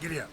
Giddy up.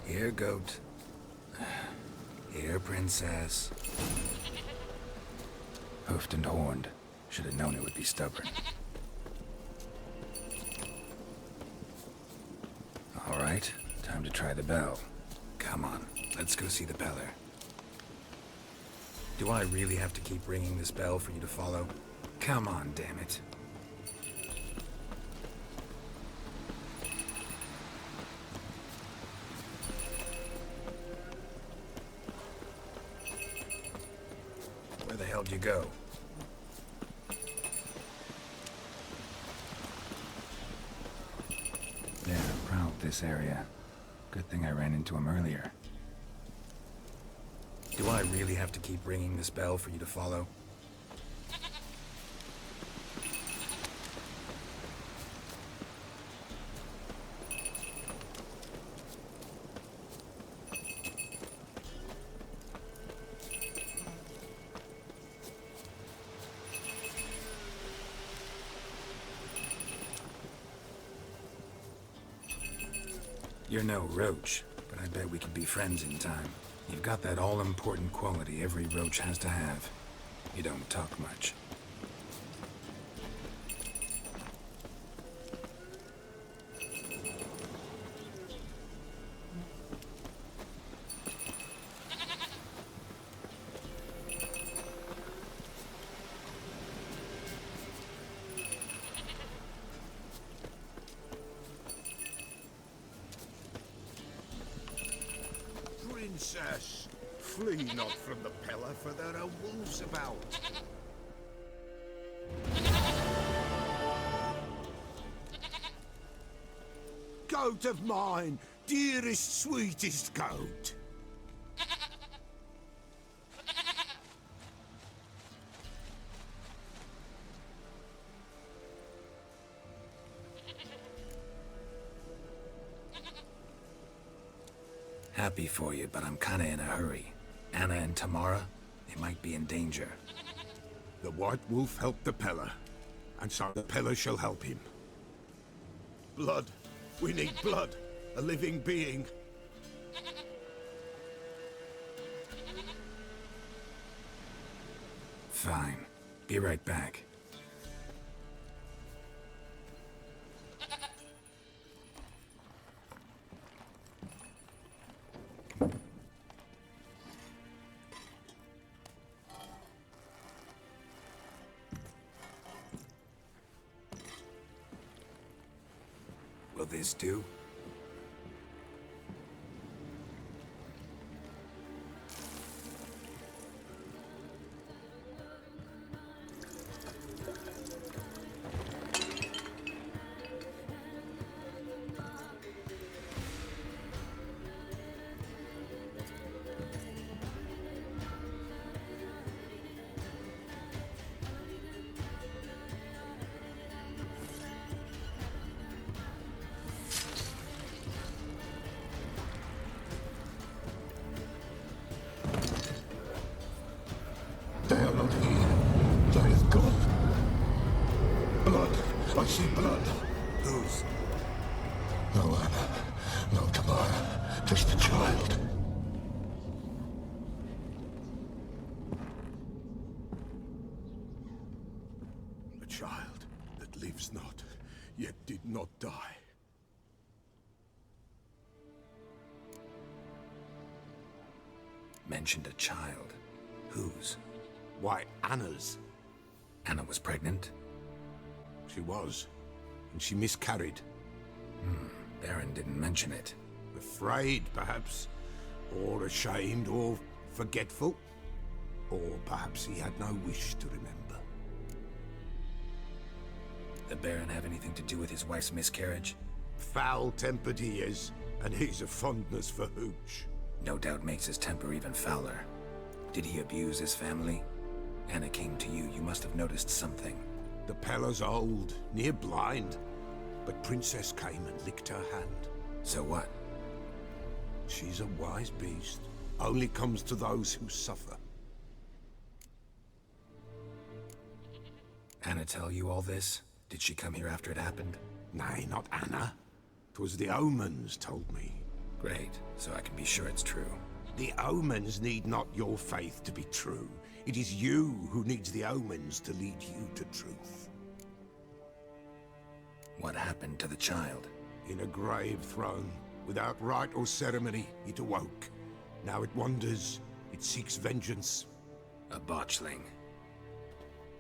Here, goat. Here, princess. Hoofed and horned. Should have known it would be stubborn. All right, time to try the bell. Come on, let's go see the peller. Do I really have to keep ringing this bell for you to follow? Come on, damn it. Where the hell'd you go? Yeah, proud of this area. Good thing I ran into him earlier. Do I really have to keep ringing this bell for you to follow? You're no roach, but I bet we could be friends in time. You've got that all-important quality every roach has to have. You don't talk much. Princess, flee not from the pillar, for there are wolves about. Goat of mine, dearest, sweetest goat. Happy for you, but I'm kinda in a hurry. Anna and Tamara, they might be in danger. The White Wolf helped the Peller, and so the Peller shall help him. Blood. We need blood. A living being. Fine. Be right back. Will this do? They are not here. They is gone. Blood. I see blood. Whose? No Anna. No Tamara. Just the child. A child that lives not, yet did not die. Mentioned a child. Whose? Why, Anna's. Anna was pregnant? She was, and she miscarried. Baron didn't mention it. Afraid, perhaps, or ashamed, or forgetful. Or perhaps he had no wish to remember. The Baron have anything to do with his wife's miscarriage? Foul-tempered he is, and he's a fondness for hooch. No doubt makes his temper even fouler. Did he abuse his family? Anna came to you. You must have noticed something. The Peller's old, near blind, but Princess came and licked her hand. So what? She's a wise beast. Only comes to those who suffer. Anna tell you all this? Did she come here after it happened? Nay, not Anna. 'Twas the omens told me. Great, so I can be sure it's true. The omens need not your faith to be true. It is you who needs the omens to lead you to truth. What happened to the child? In a grave thrown, without rite or ceremony, it awoke. Now it wanders, it seeks vengeance. A botchling.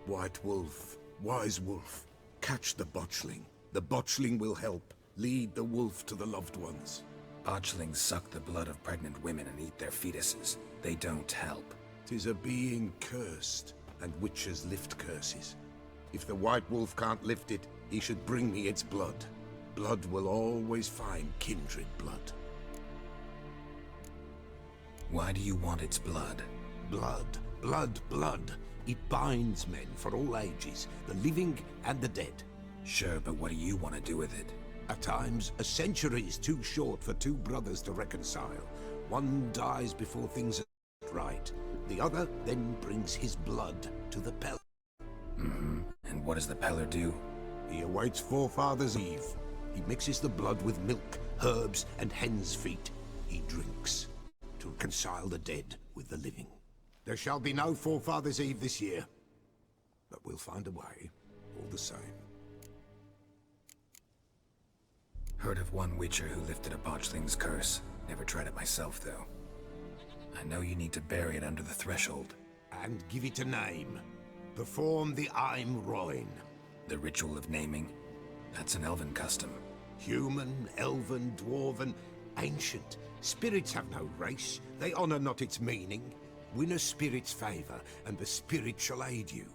White Wolf, Wise Wolf, catch the botchling. The botchling will help, lead the wolf to the loved ones. Botchlings suck the blood of pregnant women and eat their fetuses. They don't help. 'Tis a being cursed, and witches lift curses. If the White Wolf can't lift it, he should bring me its blood. Blood will always find kindred blood. Why do you want its blood? Blood, blood, blood. It binds men for all ages, the living and the dead. Sure, but what do you want to do with it? At times, a century is too short for two brothers to reconcile. One dies before things are right. The other then brings his blood to the Peller. And what does the Peller do? He awaits Forefathers' Eve. He mixes the blood with milk, herbs, and hen's feet. He drinks to reconcile the dead with the living. There shall be no Forefathers' Eve this year, but we'll find a way, all the same. Heard of one witcher who lifted a botchling's curse. Never tried it myself, though. I know you need to bury it under the threshold. And give it a name. Perform the Aim Roin. The ritual of naming? That's an elven custom. Human, elven, dwarven, ancient. Spirits have no race. They honor not its meaning. Win a spirit's favor, and the spirit shall aid you.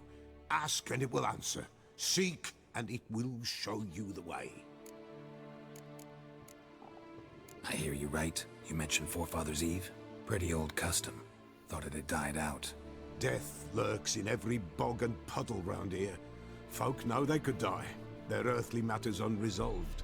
Ask, and it will answer. Seek, and it will show you the way. I hear you right. You mentioned Forefathers' Eve? Pretty old custom. Thought it had died out. Death lurks in every bog and puddle round here. Folk know they could die, their earthly matters unresolved.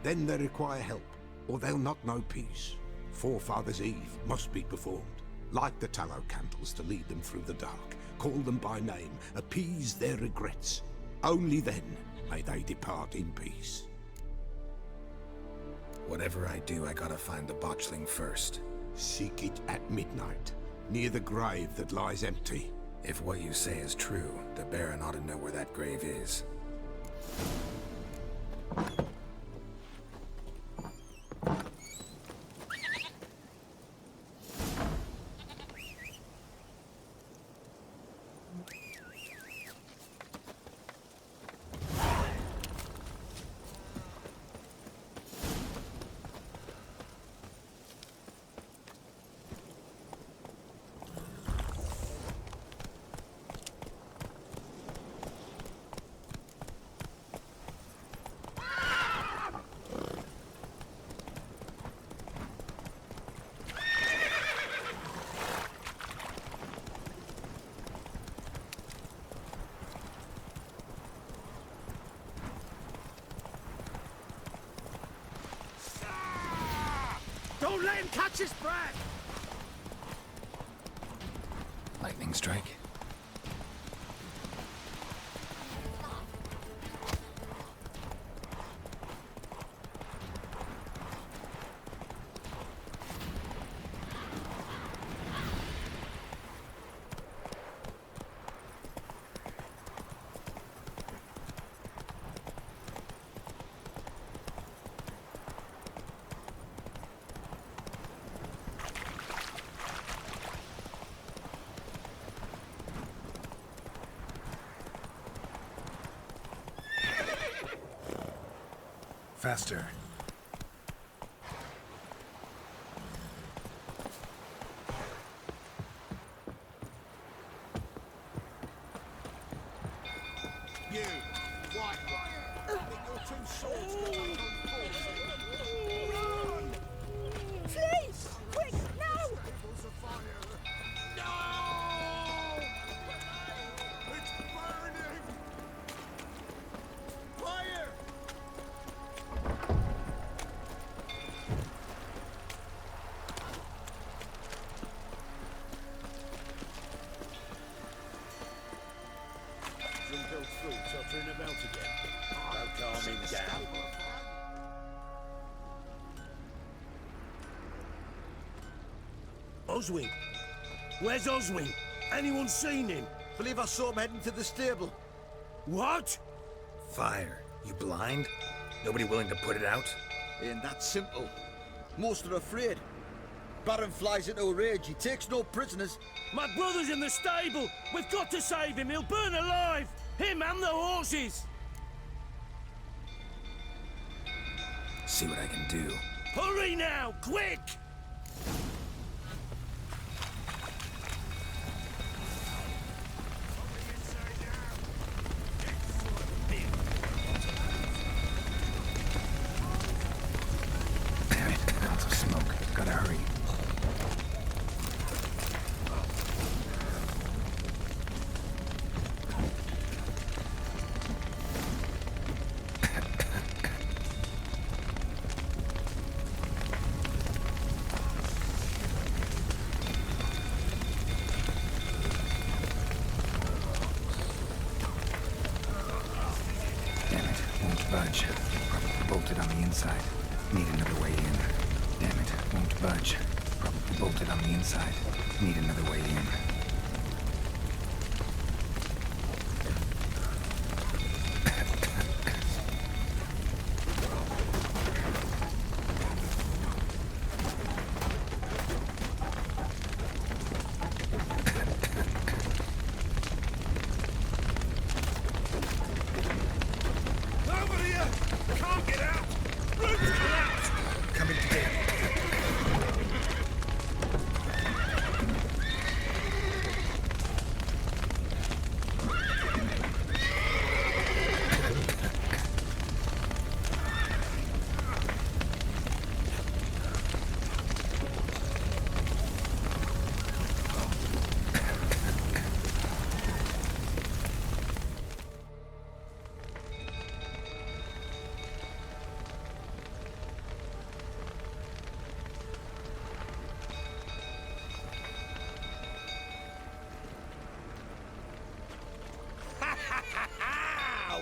Then they require help, or they'll not know peace. Forefathers' Eve must be performed. Light the tallow candles to lead them through the dark. Call them by name, appease their regrets. Only then may they depart in peace. Whatever I do, I gotta find the botchling first. Seek it at midnight, near the grave that lies empty. If what you say is true, the Baron ought to know where that grave is. Don't let him catch his breath! Lightning strike? Faster. You, White One, I think your two swords got to come forward. Run! Please! Quick, now! Staples of fire! No! It's burning! Fire! Drunk old fool tottering about again. Don't calm him down. Oswin. Where's Oswin? Anyone seen him? Believe I saw him heading to the stable. What? Fire. You blind? Nobody willing to put it out? Ain't that simple. Most are afraid. Baron flies into a rage. He takes no prisoners. My brother's in the stable. We've got to save him. He'll burn alive. Him and the horses. See what I can do. Hurry now, quick! Damn it, clouds of smoke. Gotta hurry. Budge. Probably bolted on the inside. Need another way in. Damn it, won't budge. Probably bolted on the inside. Need another way in.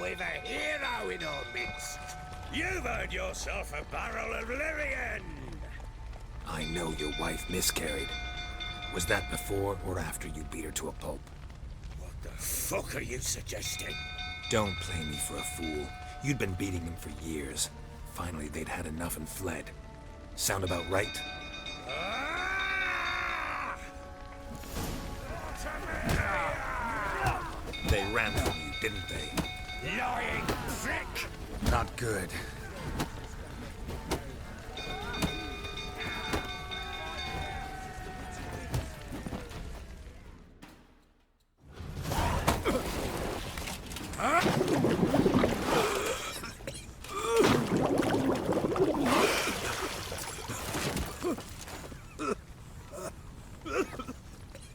We've a hero in our midst. You've earned yourself a barrel of Lyrian. I know your wife miscarried. Was that before or after you beat her to a pulp? What the fuck are you suggesting? Don't play me for a fool. You'd been beating them for years. Finally, they'd had enough and fled. Sound about right? They ran from you, didn't they? Lying prick! Not good.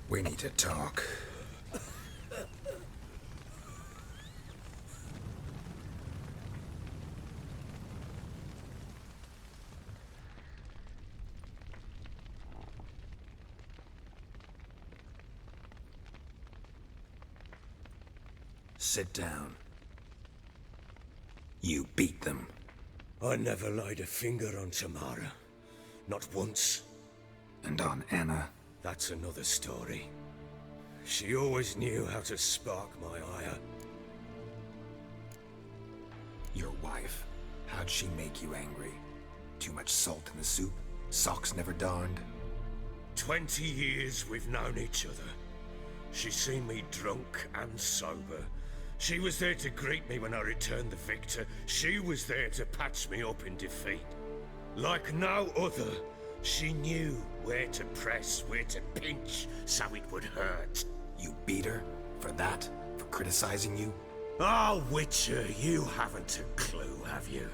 We need to talk. Sit down. You beat them. I never laid a finger on Tamara. Not once. And on Anna? That's another story. She always knew how to spark my ire. Your wife. How'd she make you angry? Too much salt in the soup? Socks never darned? 20 years we've known each other. She's seen me drunk and sober. She was there to greet me when I returned the victor. She was there to patch me up in defeat. Like no other, she knew where to press, where to pinch, so it would hurt. You beat her? For that? For criticizing you? Oh, Witcher, you haven't a clue, have you?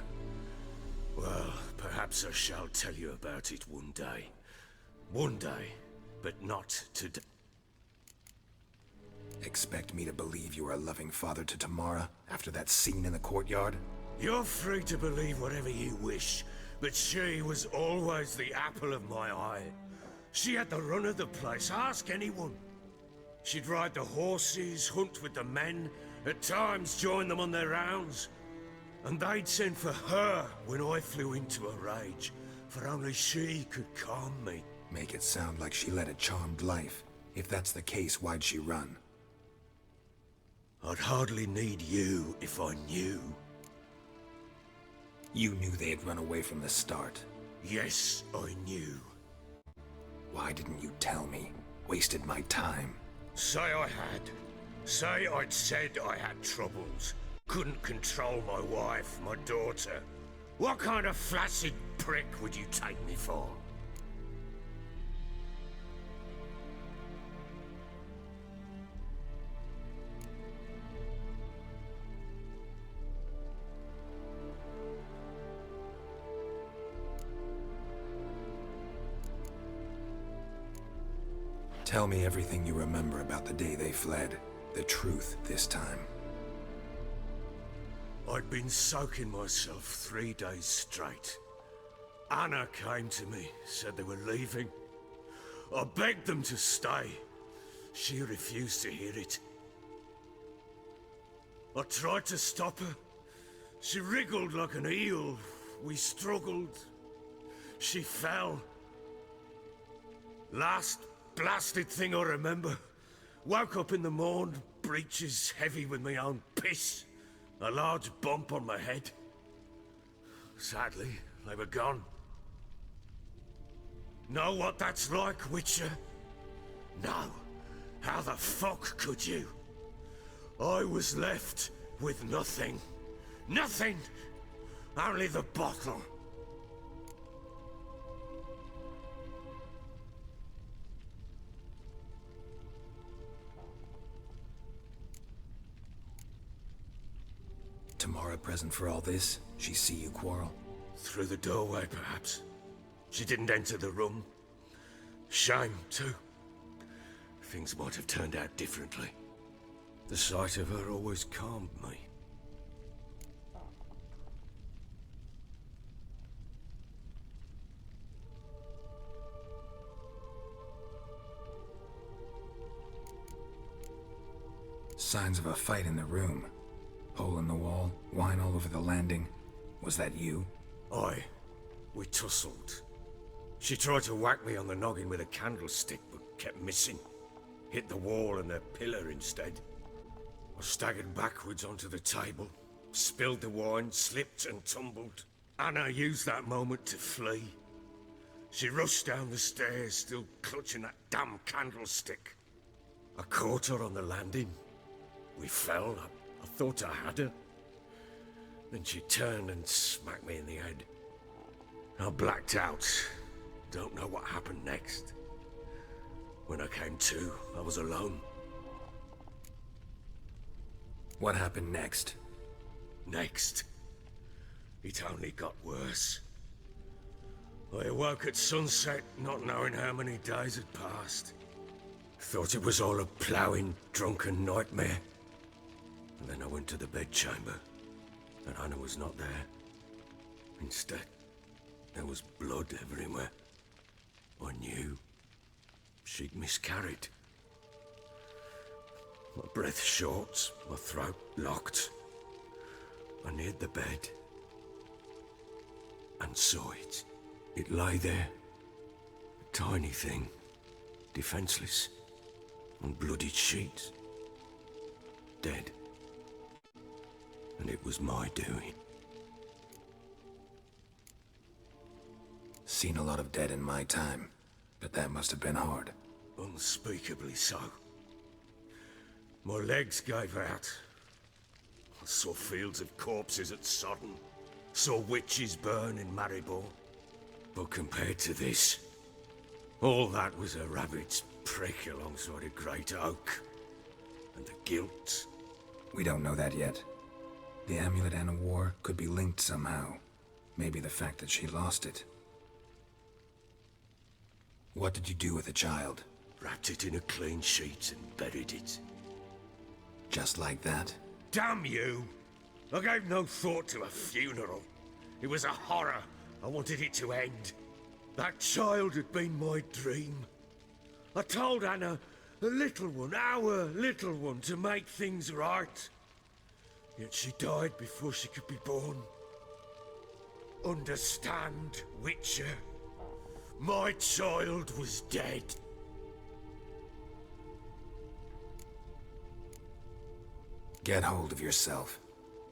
Well, perhaps I shall tell you about it one day. One day, but not today. Expect me to believe you are a loving father to Tamara after that scene in the courtyard? You're free to believe whatever you wish, but she was always the apple of my eye. She had the run of the place, ask anyone. She'd ride the horses, hunt with the men, at times join them on their rounds. And they'd send for her when I flew into a rage, for only she could calm me. Make it sound like she led a charmed life. If that's the case, why'd she run? I'd hardly need you if I knew. You knew they had run away from the start. Yes, I knew. Why didn't you tell me? Wasted my time. Say I had. Say I'd said I had troubles. Couldn't control my wife, my daughter. What kind of flaccid prick would you take me for? Tell me everything you remember about the day they fled. The truth this time. I'd been soaking myself 3 days straight. Anna came to me, said they were leaving. I begged them to stay. She refused to hear it. I tried to stop her. She wriggled like an eel. We struggled. She fell. Last blasted thing I remember. Woke up in the morn, breeches heavy with my own piss. A large bump on my head. Sadly, they were gone. Know what that's like, Witcher? No. How the fuck could you? I was left with nothing. Nothing! Only the bottle. Tamara present for all this? She see you quarrel? Through the doorway, perhaps. She didn't enter the room. Shame, too. Things might have turned out differently. The sight of her always calmed me. Signs of a fight in the room. Hole in the wall, wine all over the landing. Was that you? Aye. We tussled. She tried to whack me on the noggin with a candlestick, but kept missing. Hit the wall and a pillar instead. I staggered backwards onto the table, spilled the wine, slipped and tumbled. Anna used that moment to flee. She rushed down the stairs, still clutching that damn candlestick. I caught her on the landing. We fell. I thought I had her. Then she turned and smacked me in the head. I blacked out. Don't know what happened next. When I came to, I was alone. What happened next? Next, it only got worse. I awoke at sunset, not knowing how many days had passed. Thought it was all a ploughing, drunken nightmare. And then I went to the bedchamber, and Anna was not there. Instead, there was blood everywhere. I knew she'd miscarried. My breath short, my throat locked. I neared the bed and saw it. It lay there, a tiny thing, defenseless, on bloodied sheets, dead. And it was my doing. Seen a lot of dead in my time, but that must have been hard. Unspeakably so. My legs gave out. I saw fields of corpses at Sodden. Saw witches burn in Maribor. But compared to this, all that was a rabbit's prick alongside a great oak. And the guilt. We don't know that yet. The amulet Anna wore could be linked somehow. Maybe the fact that she lost it. What did you do with the child? Wrapped it in a clean sheet and buried it. Just like that? Damn you! I gave no thought to a funeral. It was a horror. I wanted it to end. That child had been my dream. I told Anna, the little one, our little one, to make things right. Yet she died before she could be born. Understand, Witcher? My child was dead. Get hold of yourself.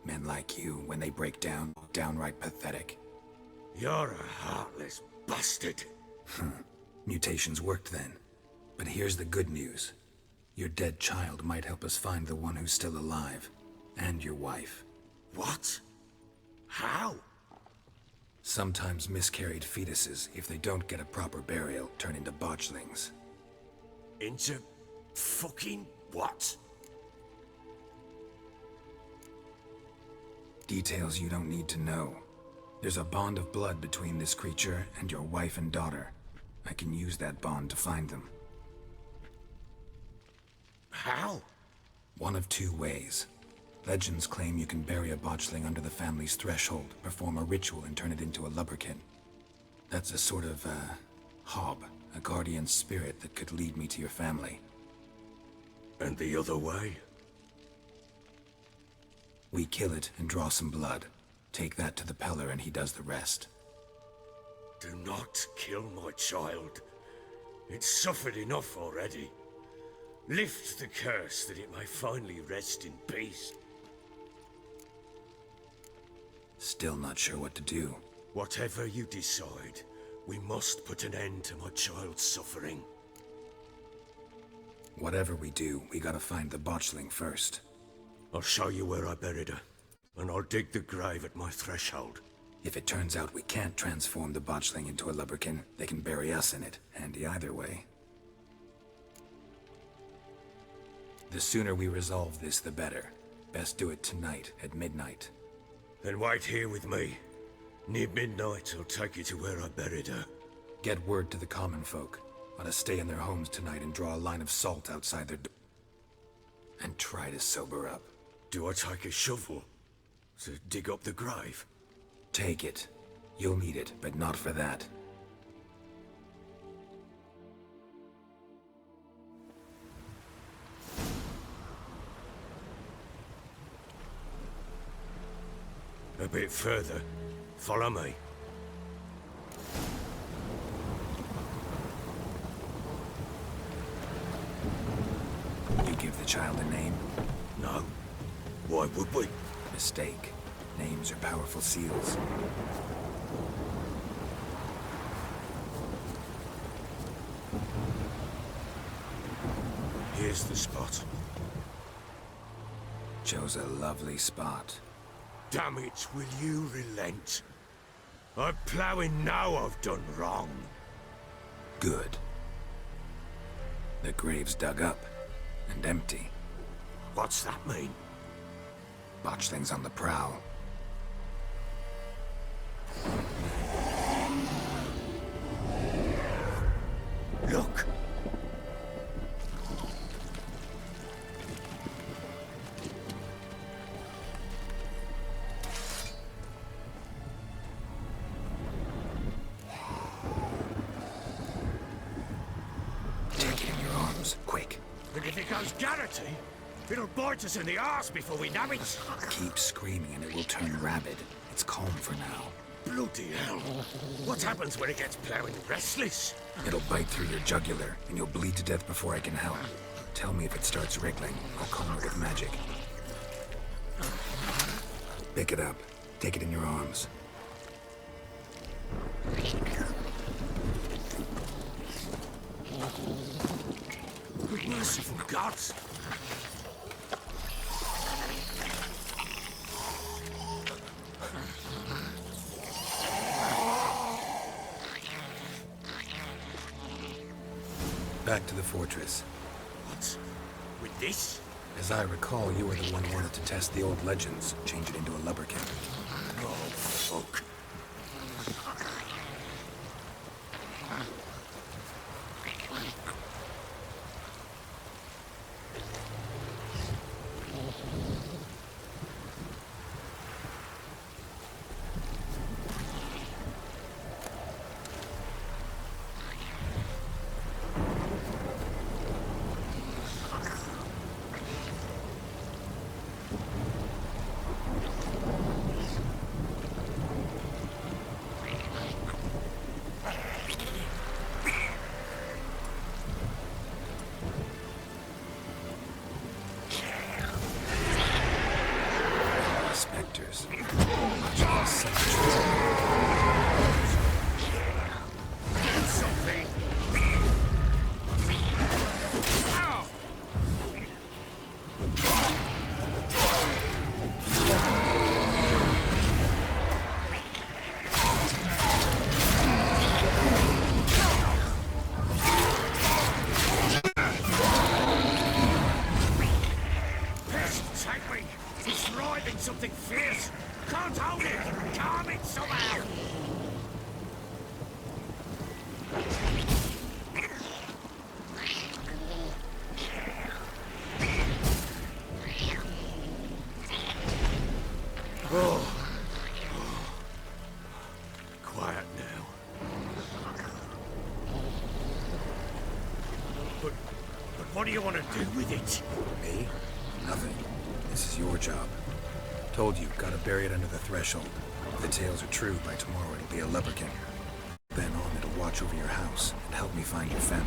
Men like you, when they break down, downright pathetic. You're a heartless bastard. Mutations worked then. But here's the good news. Your dead child might help us find the one who's still alive. And your wife. What? How? Sometimes miscarried fetuses, if they don't get a proper burial, turn into botchlings. Into fucking what? Details you don't need to know. There's a bond of blood between this creature and your wife and daughter. I can use that bond to find them. How? One of two ways. Legends claim you can bury a botchling under the family's threshold, perform a ritual, and turn it into a Lubberkin. That's a sort of, hob, a guardian spirit that could lead me to your family. And the other way? We kill it and draw some blood. Take that to the Peller and he does the rest. Do not kill my child. It's suffered enough already. Lift the curse that it may finally rest in peace. Still not sure what to do. Whatever you decide, we must put an end to my child's suffering. Whatever we do, we gotta find the botchling first. I'll show you where I buried her, and I'll dig the grave at my threshold. If it turns out we can't transform the botchling into a Lubberkin, they can bury us in it. Handy either way. The sooner we resolve this, the better. Best do it tonight, at midnight. Then wait here with me. Near midnight, I'll take you to where I buried her. Get word to the common folk. Ought to stay in their homes tonight and draw a line of salt outside their door. And try to sober up. Do I take a shovel to dig up the grave? Take it. You'll need it, but not for that. A bit further. Follow me. You give the child a name? No. Why would we? Mistake. Names are powerful seals. Here's the spot. Chose a lovely spot. Damn it, will you relent? I'm ploughing now I've done wrong. Good. The grave's dug up and empty. What's that mean? Botchling's on the prowl. Look! Take it in your arms, quick. And if it goes Garrity, it'll bite us in the arse before we know it. Keep screaming and it will turn rabid. It's calm for now. Bloody hell. What happens when it gets plowing restless? It'll bite through your jugular, and you'll bleed to death before I can help. Tell me if it starts wriggling. I'll calm it with magic. Pick it up. Take it in your arms. Merciful gods! Back to the fortress. What? With this? As I recall, you were the one who wanted to test the old legends, change it into a Lubberkin. Oh, fuck. What do you want to do with it? Me? Nothing. This is your job. Told you, gotta bury it under the threshold. If the tales are true, by tomorrow it'll be a Lubberkin. Then on, it'll watch over your house and help me find your family.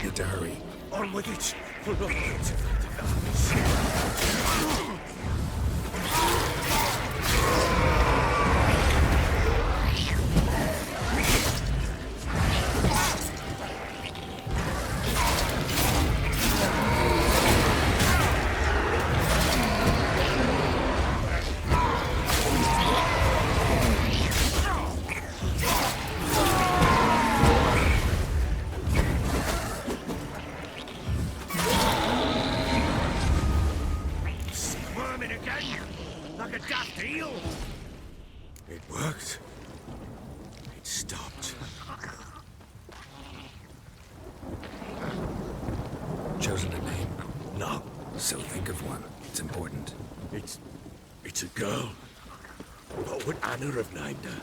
Need to hurry. On with it! We're not going to fight the darkness. Squirming again, like a daft eel. It worked. It stopped. Chosen a name? No, So think of one. It's important. it's a girl. What would Anna have named her?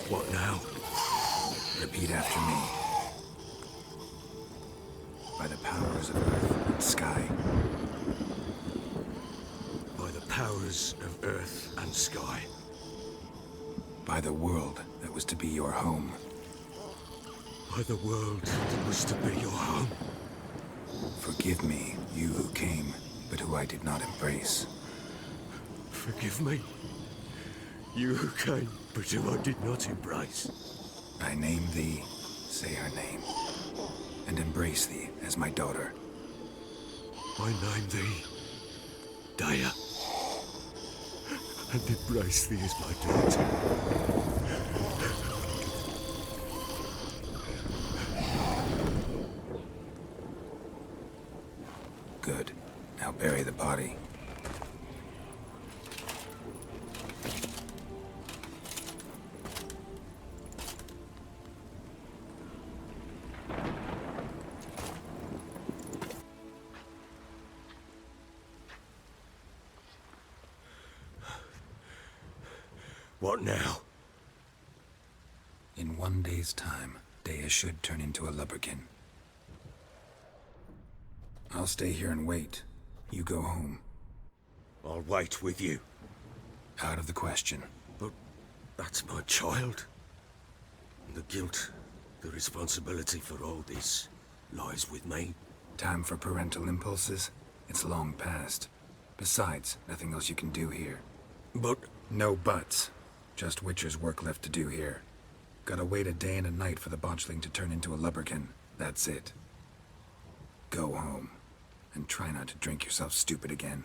What now? Repeat after me. By the powers of earth and sky. By the powers of earth and sky. By the world that was to be your home. By the world that was to be your home. Forgive me, you who came, but who I did not embrace. Forgive me. You who came, but who I did not embrace. I name thee, say her name, and embrace thee as my daughter. I name thee Daya, and embrace thee as my daughter. Good. Now bury the body. What now? In 1 day's time, Dea should turn into a Lubberkin. I'll stay here and wait. You go home. I'll wait with you. Out of the question. But that's my child. The guilt, the responsibility for all this lies with me. Time for parental impulses? It's long past. Besides, nothing else you can do here. But No buts. Just Witcher's work left to do here. Gotta wait a day and a night for the botchling to turn into a Lubberkin. That's it. Go home. And try not to drink yourself stupid again.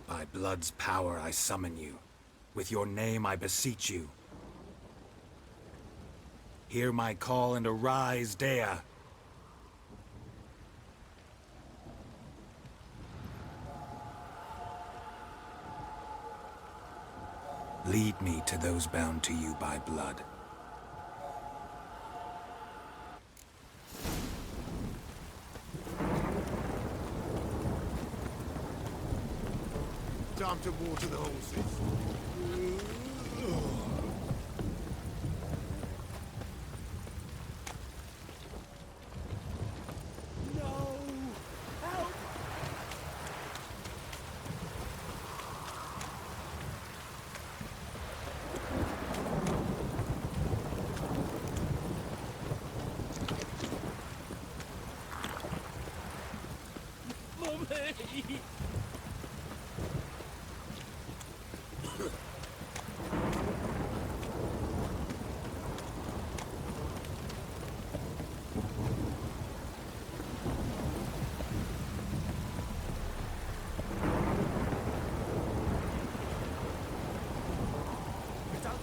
By blood's power I summon you. With your name I beseech you. Hear my call and arise, Dea. Lead me to those bound to you by blood. Time to water the horses. No! Help!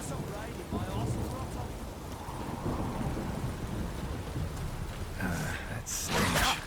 some rain in my awesome grotto. That stench.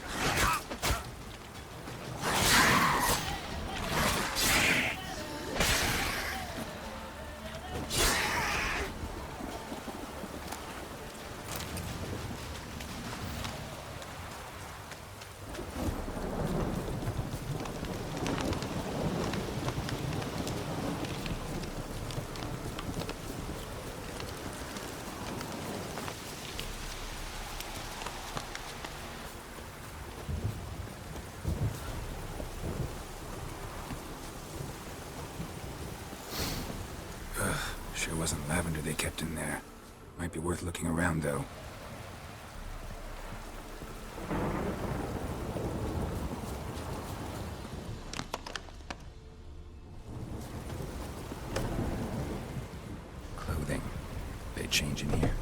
Sure wasn't lavender they kept in there. Might be worth looking around, though. Clothing. They change in here.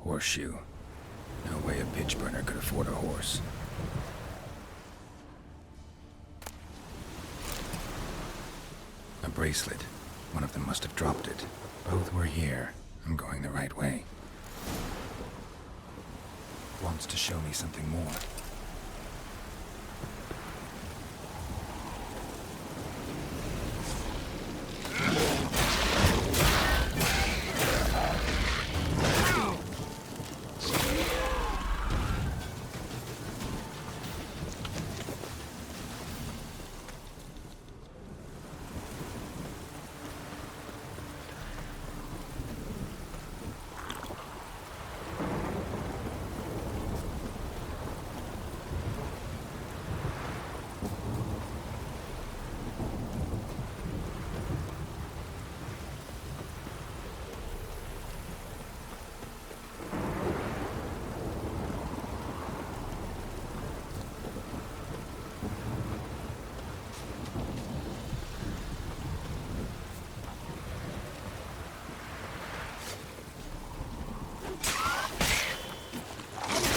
Horseshoe. No way a pitch burner could afford a horse. A bracelet. One of them must have dropped it. Both were here. I'm going the right way. Wants to show me something more.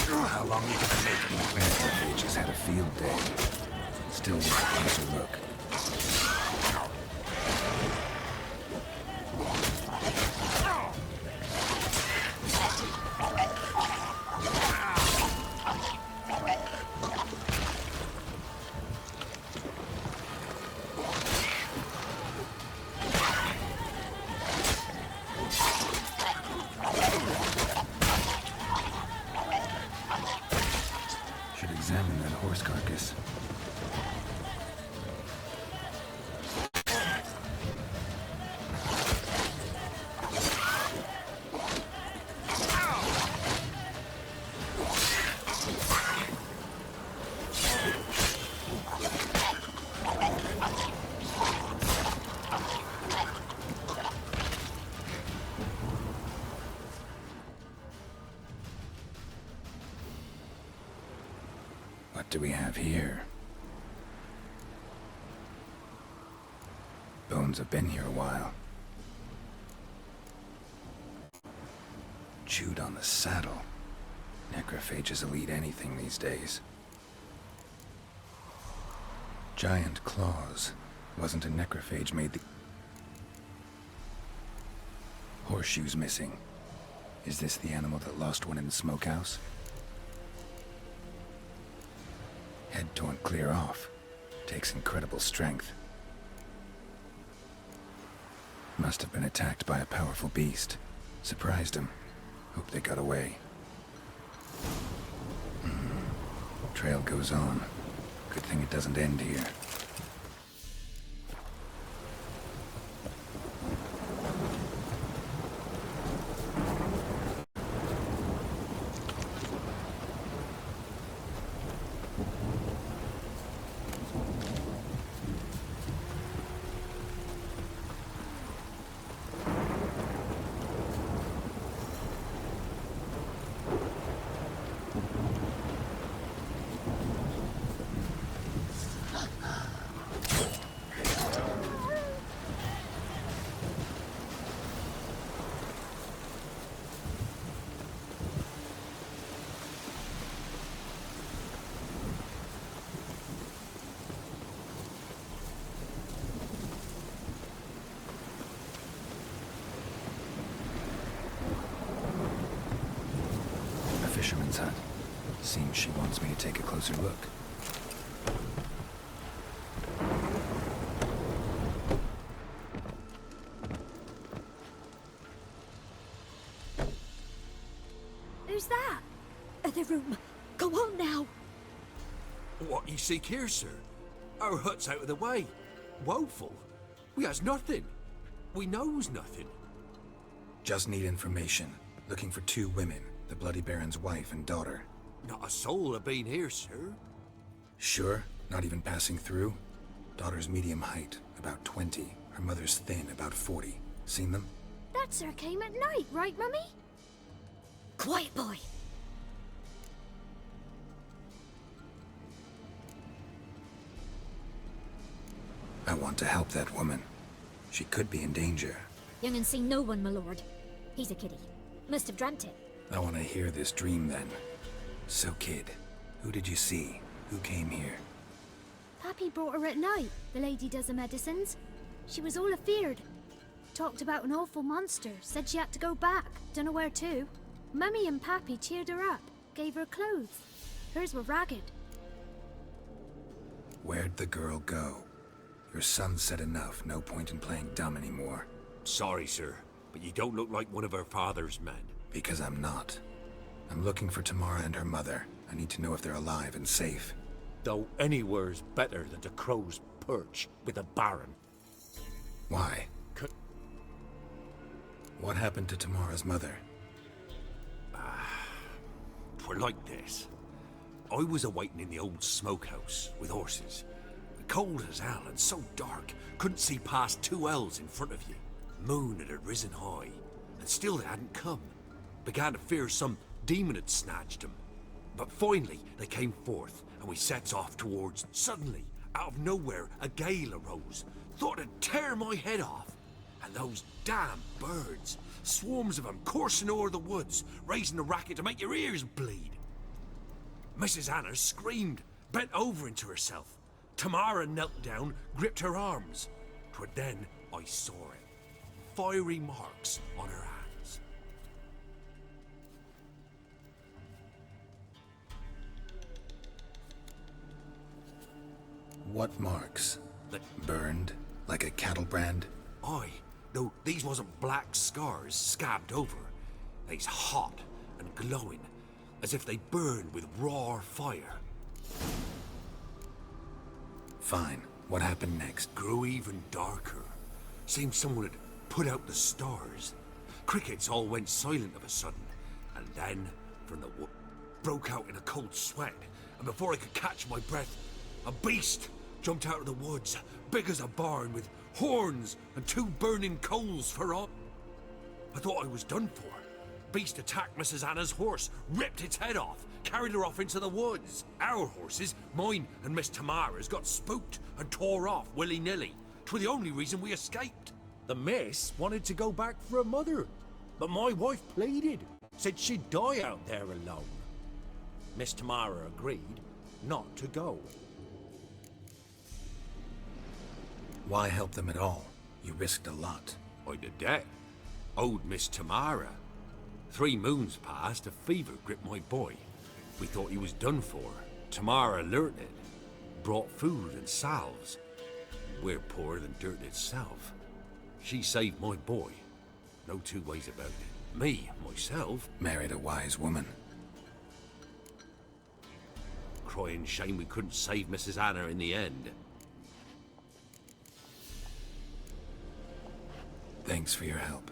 How long are you gonna make it? They just had a field day. Still worth a closer look. Should examine that horse carcass. What do we have here? Bones have been here a while. Chewed on the saddle. Necrophages will eat anything these days. Giant claws. Wasn't a necrophage made the... Horseshoes missing. Is this the animal that lost one in the smokehouse? Head torn clear off. Takes incredible strength. Must have been attacked by a powerful beast. Surprised him. Hope they got away. Trail goes on. Good thing it doesn't end here. fisherman's hut. Seems she wants me to take a closer look. Who's that? The room. Go on now. What you seek here, sir? Our hut's out of the way. Woeful. We has nothing. We knows nothing. Just need information. Looking for 2 women, the Bloody Baron's wife and daughter. Not a soul have been here, sir. Sure? Not even passing through? Daughter's medium height, about 20. Her mother's thin, about 40. Seen them? That sir came at night, right, Mummy? Quiet, boy. I want to help that woman. She could be in danger. Young and seen no one, my lord. He's a kiddie. Must have dreamt it. I want to hear this dream then. So, kid, who did you see? Who came here? Pappy brought her at night. The lady does the medicines. She was all afeared. Talked about an awful monster. Said she had to go back. Dunno where to. Mummy and Pappy cheered her up. Gave her clothes. Hers were ragged. Where'd the girl go? Your son said enough. No point in playing dumb anymore. Sorry, sir, but you don't look like one of our father's men. Because I'm not. I'm looking for Tamara and her mother. I need to know if they're alive and safe. Though anywhere's better than the crow's perch with a baron. Why? C- What happened to Tamara's mother? 'Twere like this. I was awaiting in the old smokehouse with horses. Cold as hell and so dark, couldn't see past 2 ells in front of you. Moon had risen high, and still they hadn't come. Began to fear some demon had snatched them. But finally they came forth, and we sets off towards. Suddenly, out of nowhere, a gale arose. Thought it'd tear my head off. And those damn birds, swarms of them coursing o'er the woods, raising a racket to make your ears bleed. Mrs. Anna screamed, bent over into herself. Tamara knelt down, gripped her arms. 'Twere then I saw it. Fiery marks on her hands. What marks? The- Burned? Like a cattle brand? Aye, though these wasn't black scars scabbed over. They's hot and glowing, as if they burned with raw fire. Fine. What happened next? Grew even darker. Seemed someone had put out the stars. Crickets all went silent of a sudden, and then, from the wood, broke out in a cold sweat, and before I could catch my breath, a beast jumped out of the woods, big as a barn, with horns and 2 burning coals for all. I thought I was done for. Beast attacked Mrs. Anna's horse, ripped its head off, carried her off into the woods. Our horses, mine and Miss Tamara's, got spooked and tore off willy-nilly. 'Twere the only reason we escaped. The miss wanted to go back for her mother, but my wife pleaded, said she'd die out there alone. Miss Tamara agreed not to go. Why help them at all? You risked a lot. I'd a debt. Owed Miss Tamara. 3 moons passed, a fever gripped my boy. We thought he was done for. Tamara learnt it. Brought food and salves. We're poorer than dirt itself. She saved my boy. No 2 ways about it. Me, myself, Married a wise woman. crying shame we couldn't save Mrs. Anna in the end. Thanks for your help.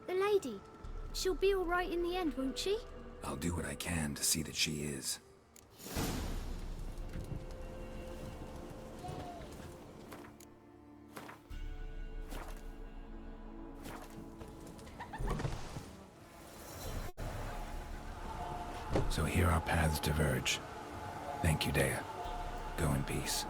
The lady. She'll be all right in the end, won't she? I'll do what I can to see that she is. So here our paths diverge. Thank you, Dea. Go in peace.